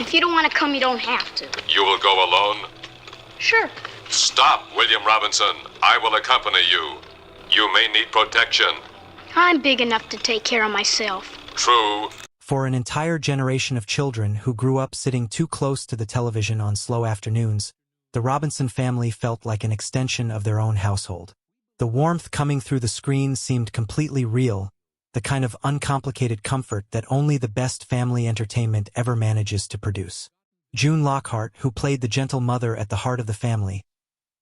If you don't want to come, you don't have to. You will go alone? Sure. Stop, William Robinson. I will accompany you. You may need protection. I'm big enough to take care of myself. True. For an entire generation of children who grew up sitting too close to the television on slow afternoons, the Robinson family felt like an extension of their own household. The warmth coming through the screen seemed completely real, the kind of uncomplicated comfort that only the best family entertainment ever manages to produce. June Lockhart, who played the gentle mother at the heart of the family,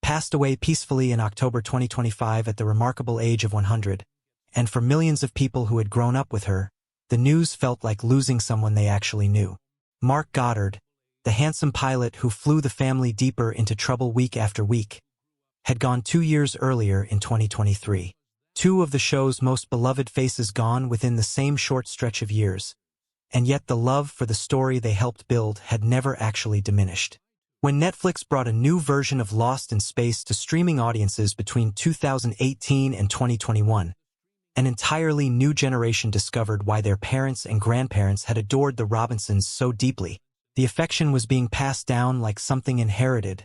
passed away peacefully in October 2025 at the remarkable age of 100, and for millions of people who had grown up with her, the news felt like losing someone they actually knew. Mark Goddard, the handsome pilot who flew the family deeper into trouble week after week, had gone 2 years earlier in 2023. Two of the show's most beloved faces gone within the same short stretch of years, and yet the love for the story they helped build had never actually diminished. When Netflix brought a new version of Lost in Space to streaming audiences between 2018 and 2021, an entirely new generation discovered why their parents and grandparents had adored the Robinsons so deeply. The affection was being passed down like something inherited,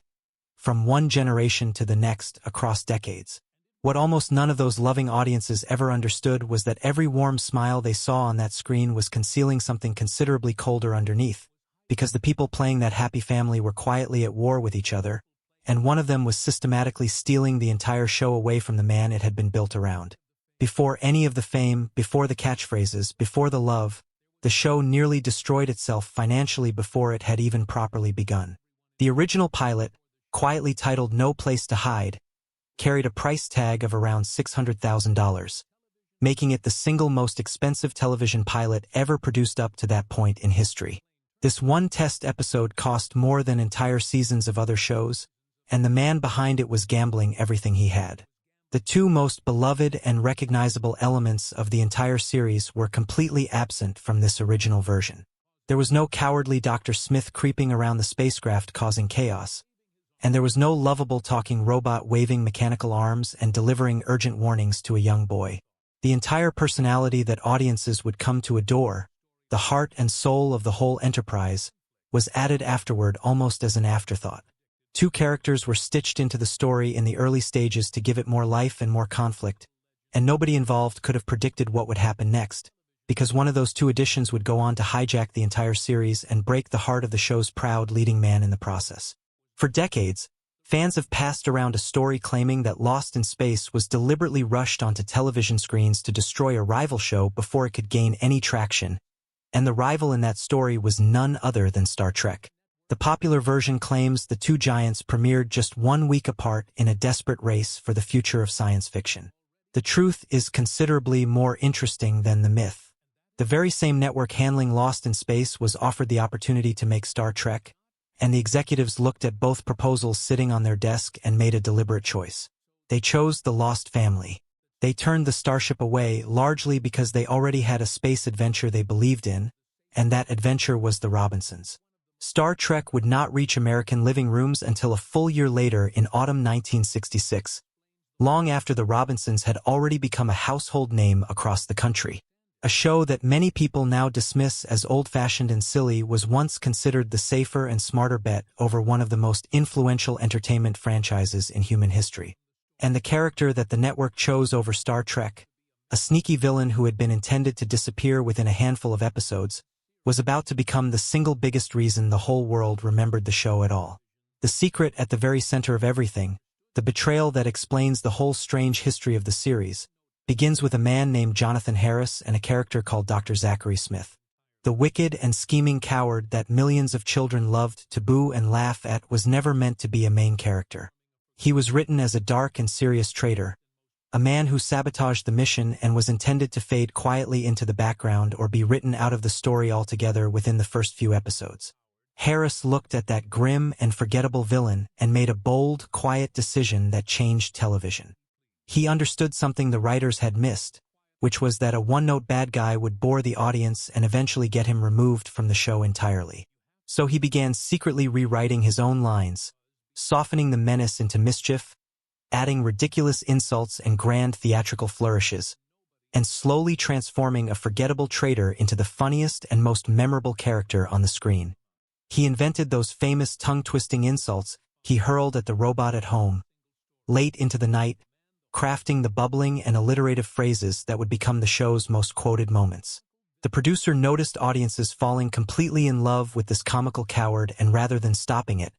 from one generation to the next across decades. What almost none of those loving audiences ever understood was that every warm smile they saw on that screen was concealing something considerably colder underneath, because the people playing that happy family were quietly at war with each other, and one of them was systematically stealing the entire show away from the man it had been built around. Before any of the fame, before the catchphrases, before the love, the show nearly destroyed itself financially before it had even properly begun. The original pilot, quietly titled No Place to Hide, carried a price tag of around $600,000, making it the single most expensive television pilot ever produced up to that point in history. This one test episode cost more than entire seasons of other shows, and the man behind it was gambling everything he had. The two most beloved and recognizable elements of the entire series were completely absent from this original version. There was no cowardly Dr. Smith creeping around the spacecraft causing chaos, and there was no lovable talking robot waving mechanical arms and delivering urgent warnings to a young boy. The entire personality that audiences would come to adore, the heart and soul of the whole enterprise, was added afterward almost as an afterthought. Two characters were stitched into the story in the early stages to give it more life and more conflict, and nobody involved could have predicted what would happen next, because one of those two additions would go on to hijack the entire series and break the heart of the show's proud leading man in the process. For decades, fans have passed around a story claiming that Lost in Space was deliberately rushed onto television screens to destroy a rival show before it could gain any traction, and the rival in that story was none other than Star Trek. The popular version claims the two giants premiered just 1 week apart in a desperate race for the future of science fiction. The truth is considerably more interesting than the myth. The very same network handling Lost in Space was offered the opportunity to make Star Trek, and the executives looked at both proposals sitting on their desk and made a deliberate choice. They chose the Lost family. They turned the Starship away largely because they already had a space adventure they believed in, and that adventure was the Robinsons. Star Trek would not reach American living rooms until a full year later in autumn 1966, long after the Robinsons had already become a household name across the country. A show that many people now dismiss as old-fashioned and silly was once considered the safer and smarter bet over one of the most influential entertainment franchises in human history. And the character that the network chose over Star Trek, a sneaky villain who had been intended to disappear within a handful of episodes, was about to become the single biggest reason the whole world remembered the show at all. The secret at the very center of everything, the betrayal that explains the whole strange history of the series, begins with a man named Jonathan Harris and a character called Dr. Zachary Smith. The wicked and scheming coward that millions of children loved to boo and laugh at was never meant to be a main character. He was written as a dark and serious traitor, a man who sabotaged the mission and was intended to fade quietly into the background or be written out of the story altogether within the first few episodes. Harris looked at that grim and forgettable villain and made a bold, quiet decision that changed television. He understood something the writers had missed, which was that a one-note bad guy would bore the audience and eventually get him removed from the show entirely. So he began secretly rewriting his own lines, softening the menace into mischief, adding ridiculous insults and grand theatrical flourishes, and slowly transforming a forgettable traitor into the funniest and most memorable character on the screen. He invented those famous tongue-twisting insults he hurled at the robot at home, late into the night, crafting the bubbling and alliterative phrases that would become the show's most quoted moments. The producer noticed audiences falling completely in love with this comical coward and rather than stopping it,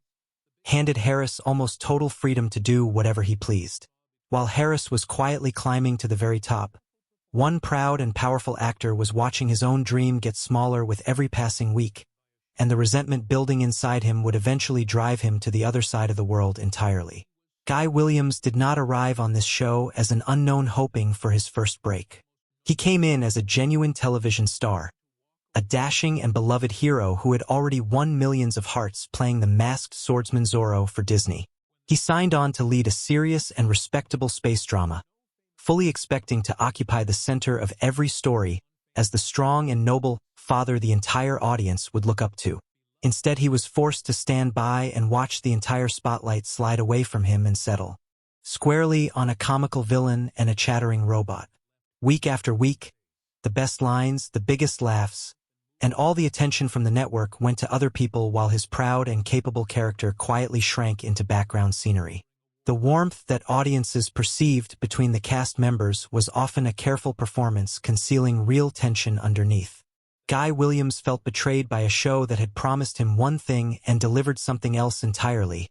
handed Harris almost total freedom to do whatever he pleased. While Harris was quietly climbing to the very top, one proud and powerful actor was watching his own dream get smaller with every passing week, and the resentment building inside him would eventually drive him to the other side of the world entirely. Guy Williams did not arrive on this show as an unknown hoping for his first break. He came in as a genuine television star, a dashing and beloved hero who had already won millions of hearts playing the masked swordsman Zorro for Disney. He signed on to lead a serious and respectable space drama, fully expecting to occupy the center of every story as the strong and noble father the entire audience would look up to. Instead, he was forced to stand by and watch the entire spotlight slide away from him and settle squarely on a comical villain and a chattering robot. Week after week, the best lines, the biggest laughs, and all the attention from the network went to other people while his proud and capable character quietly shrank into background scenery. The warmth that audiences perceived between the cast members was often a careful performance concealing real tension underneath. Guy Williams felt betrayed by a show that had promised him one thing and delivered something else entirely,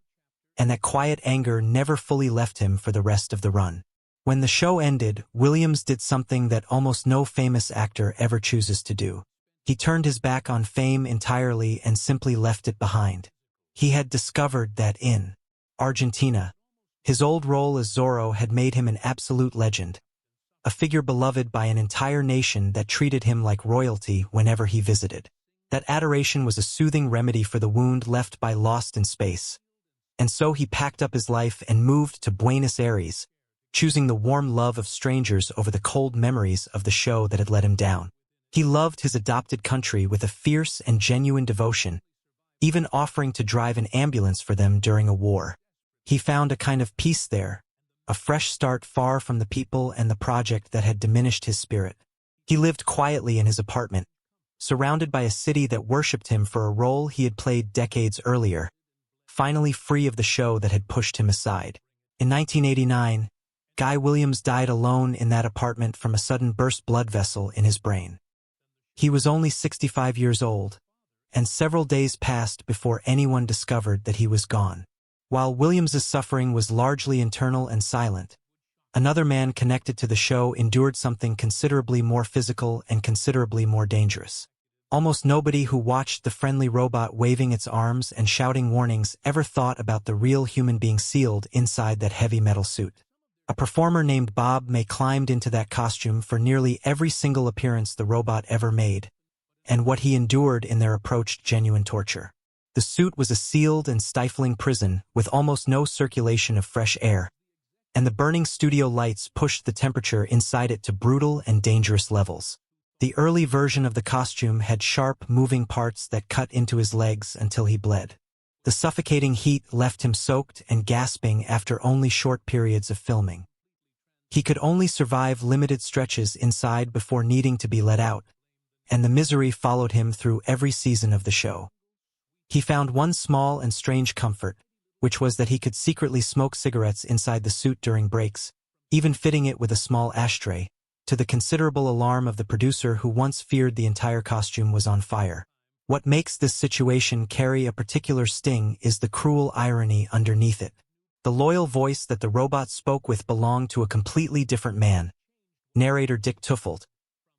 and that quiet anger never fully left him for the rest of the run. When the show ended, Williams did something that almost no famous actor ever chooses to do. He turned his back on fame entirely and simply left it behind. He had discovered that in Argentina, his old role as Zorro had made him an absolute legend, a figure beloved by an entire nation that treated him like royalty whenever he visited. That adoration was a soothing remedy for the wound left by Lost in Space. And so he packed up his life and moved to Buenos Aires, choosing the warm love of strangers over the cold memories of the show that had let him down. He loved his adopted country with a fierce and genuine devotion, even offering to drive an ambulance for them during a war. He found a kind of peace there, a fresh start far from the people and the project that had diminished his spirit. He lived quietly in his apartment, surrounded by a city that worshipped him for a role he had played decades earlier, finally free of the show that had pushed him aside. In 1989, Guy Williams died alone in that apartment from a sudden burst blood vessel in his brain. He was only 65 years old, and several days passed before anyone discovered that he was gone. While Williams's suffering was largely internal and silent, another man connected to the show endured something considerably more physical and considerably more dangerous. Almost nobody who watched the friendly robot waving its arms and shouting warnings ever thought about the real human being sealed inside that heavy metal suit. A performer named Bob May climbed into that costume for nearly every single appearance the robot ever made, and what he endured in there approached genuine torture. The suit was a sealed and stifling prison with almost no circulation of fresh air, and the burning studio lights pushed the temperature inside it to brutal and dangerous levels. The early version of the costume had sharp, moving parts that cut into his legs until he bled. The suffocating heat left him soaked and gasping after only short periods of filming. He could only survive limited stretches inside before needing to be let out, and the misery followed him through every season of the show. He found one small and strange comfort, which was that he could secretly smoke cigarettes inside the suit during breaks, even fitting it with a small ashtray, to the considerable alarm of the producer who once feared the entire costume was on fire. What makes this situation carry a particular sting is the cruel irony underneath it. The loyal voice that the robot spoke with belonged to a completely different man, narrator Dick Tufeld,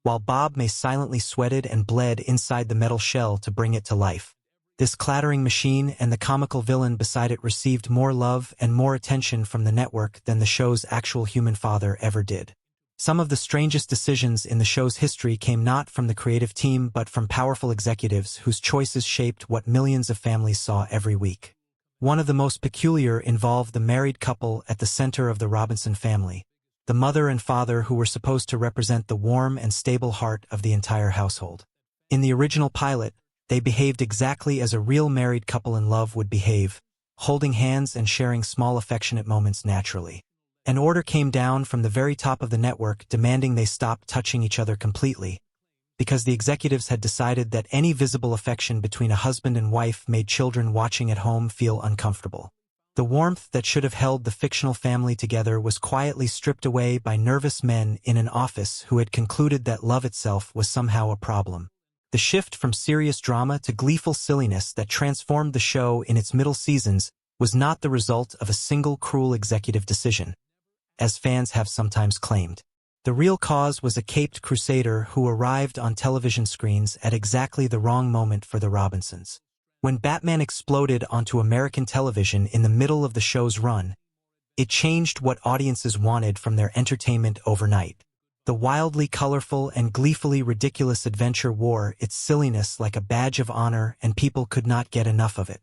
while Bob May silently sweated and bled inside the metal shell to bring it to life. This clattering machine and the comical villain beside it received more love and more attention from the network than the show's actual human father ever did. Some of the strangest decisions in the show's history came not from the creative team but from powerful executives whose choices shaped what millions of families saw every week. One of the most peculiar involved the married couple at the center of the Robinson family, the mother and father who were supposed to represent the warm and stable heart of the entire household. In the original pilot, they behaved exactly as a real married couple in love would behave, holding hands and sharing small affectionate moments naturally. An order came down from the very top of the network demanding they stop touching each other completely, because the executives had decided that any visible affection between a husband and wife made children watching at home feel uncomfortable. The warmth that should have held the fictional family together was quietly stripped away by nervous men in an office who had concluded that love itself was somehow a problem. The shift from serious drama to gleeful silliness that transformed the show in its middle seasons was not the result of a single cruel executive decision, as fans have sometimes claimed. The real cause was a caped crusader who arrived on television screens at exactly the wrong moment for the Robinsons. When Batman exploded onto American television in the middle of the show's run, it changed what audiences wanted from their entertainment overnight. The wildly colorful and gleefully ridiculous adventure wore its silliness like a badge of honor, and people could not get enough of it.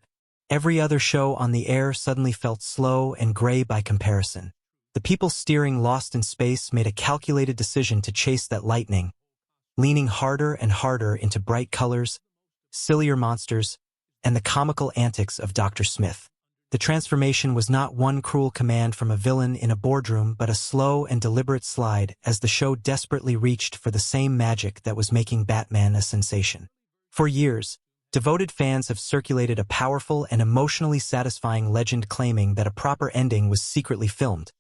Every other show on the air suddenly felt slow and gray by comparison. The people steering Lost in Space made a calculated decision to chase that lightning, leaning harder and harder into bright colors, sillier monsters, and the comical antics of Dr. Smith. The transformation was not one cruel command from a villain in a boardroom, but a slow and deliberate slide as the show desperately reached for the same magic that was making Batman a sensation. For years, devoted fans have circulated a powerful and emotionally satisfying legend claiming that a proper ending was secretly filmed.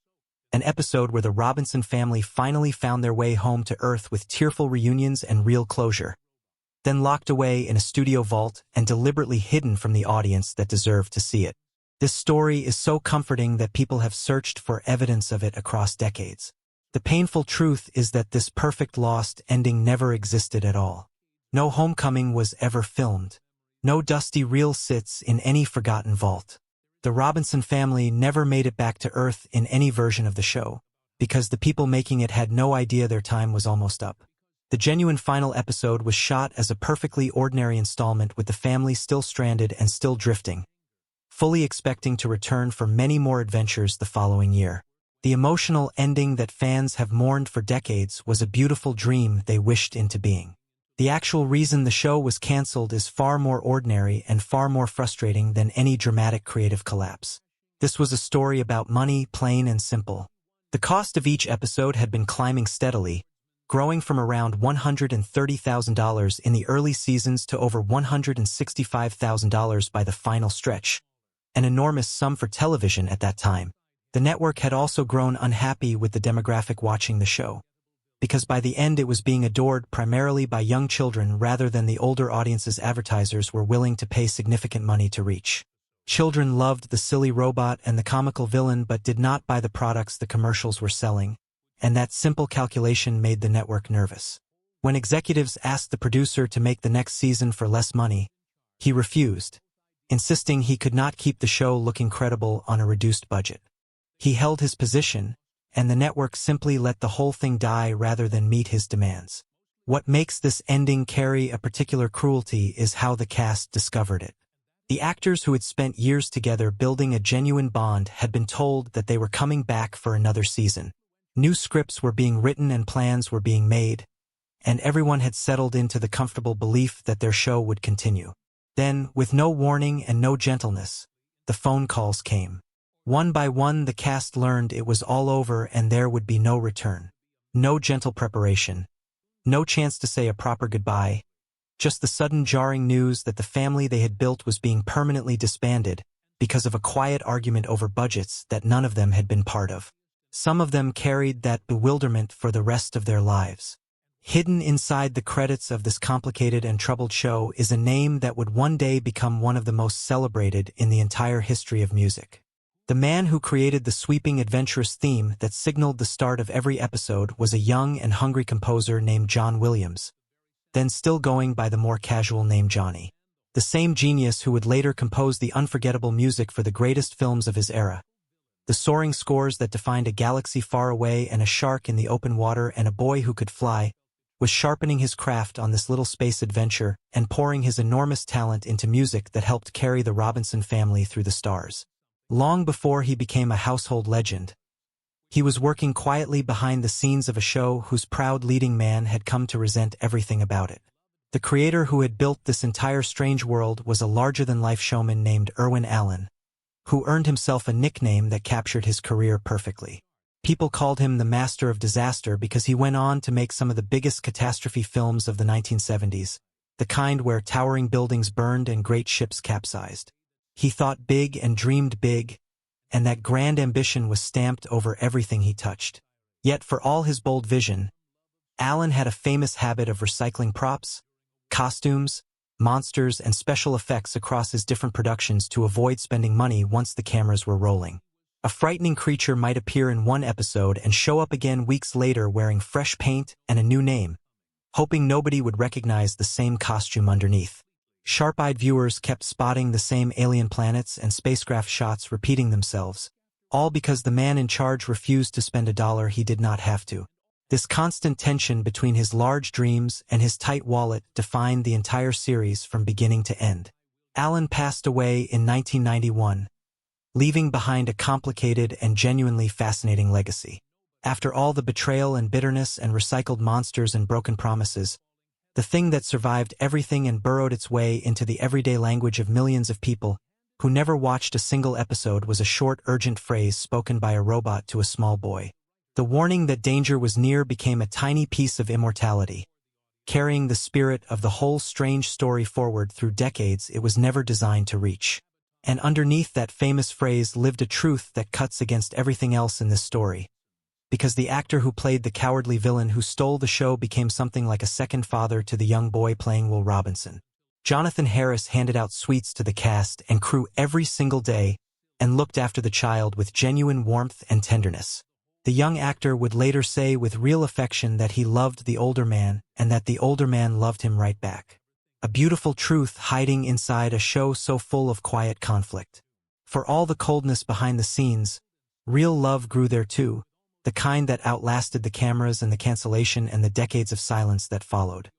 An episode where the Robinson family finally found their way home to Earth with tearful reunions and real closure, then locked away in a studio vault and deliberately hidden from the audience that deserved to see it. This story is so comforting that people have searched for evidence of it across decades. The painful truth is that this perfect Lost ending never existed at all. No homecoming was ever filmed. No dusty reel sits in any forgotten vault. The Robinson family never made it back to Earth in any version of the show, because the people making it had no idea their time was almost up. The genuine final episode was shot as a perfectly ordinary installment with the family still stranded and still drifting, fully expecting to return for many more adventures the following year. The emotional ending that fans have mourned for decades was a beautiful dream they wished into being. The actual reason the show was canceled is far more ordinary and far more frustrating than any dramatic creative collapse. This was a story about money, plain and simple. The cost of each episode had been climbing steadily, growing from around $130,000 in the early seasons to over $165,000 by the final stretch, an enormous sum for television at that time. The network had also grown unhappy with the demographic watching the show, because by the end it was being adored primarily by young children rather than the older audiences advertisers were willing to pay significant money to reach. Children loved the silly robot and the comical villain but did not buy the products the commercials were selling, and that simple calculation made the network nervous. When executives asked the producer to make the next season for less money, he refused, insisting he could not keep the show looking credible on a reduced budget. He held his position, and the network simply let the whole thing die rather than meet his demands. What makes this ending carry a particular cruelty is how the cast discovered it. The actors who had spent years together building a genuine bond had been told that they were coming back for another season. New scripts were being written and plans were being made, and everyone had settled into the comfortable belief that their show would continue. Then, with no warning and no gentleness, the phone calls came. One by one the cast learned it was all over and there would be no return. No gentle preparation. No chance to say a proper goodbye. Just the sudden jarring news that the family they had built was being permanently disbanded because of a quiet argument over budgets that none of them had been part of. Some of them carried that bewilderment for the rest of their lives. Hidden inside the credits of this complicated and troubled show is a name that would one day become one of the most celebrated in the entire history of music. The man who created the sweeping, adventurous theme that signaled the start of every episode was a young and hungry composer named John Williams, then still going by the more casual name Johnny. The same genius who would later compose the unforgettable music for the greatest films of his era. The soaring scores that defined a galaxy far away and a shark in the open water and a boy who could fly, was sharpening his craft on this little space adventure and pouring his enormous talent into music that helped carry the Robinson family through the stars. Long before he became a household legend, he was working quietly behind the scenes of a show whose proud leading man had come to resent everything about it. The creator who had built this entire strange world was a larger-than-life showman named Irwin, who earned himself a nickname that captured his career perfectly. People called him the master of disaster because he went on to make some of the biggest catastrophe films of the 1970s, the kind where towering buildings burned and great ships capsized. He thought big and dreamed big, and that grand ambition was stamped over everything he touched. Yet for all his bold vision, Allen had a famous habit of recycling props, costumes, monsters, and special effects across his different productions to avoid spending money once the cameras were rolling. A frightening creature might appear in one episode and show up again weeks later wearing fresh paint and a new name, hoping nobody would recognize the same costume underneath. Sharp-eyed viewers kept spotting the same alien planets and spacecraft shots repeating themselves, all because the man in charge refused to spend $1 he did not have to. This constant tension between his large dreams and his tight wallet defined the entire series from beginning to end. Allen passed away in 1991, leaving behind a complicated and genuinely fascinating legacy. After all the betrayal and bitterness and recycled monsters and broken promises, the thing that survived everything and burrowed its way into the everyday language of millions of people who never watched a single episode was a short, urgent phrase spoken by a robot to a small boy. The warning that danger was near became a tiny piece of immortality, carrying the spirit of the whole strange story forward through decades it was never designed to reach. And underneath that famous phrase lived a truth that cuts against everything else in this story. Because the actor who played the cowardly villain who stole the show became something like a second father to the young boy playing Will Robinson. Jonathan Harris handed out sweets to the cast and crew every single day and looked after the child with genuine warmth and tenderness. The young actor would later say with real affection that he loved the older man and that the older man loved him right back. A beautiful truth hiding inside a show so full of quiet conflict. For all the coldness behind the scenes, real love grew there too, the kind that outlasted the cameras and the cancellation and the decades of silence that followed.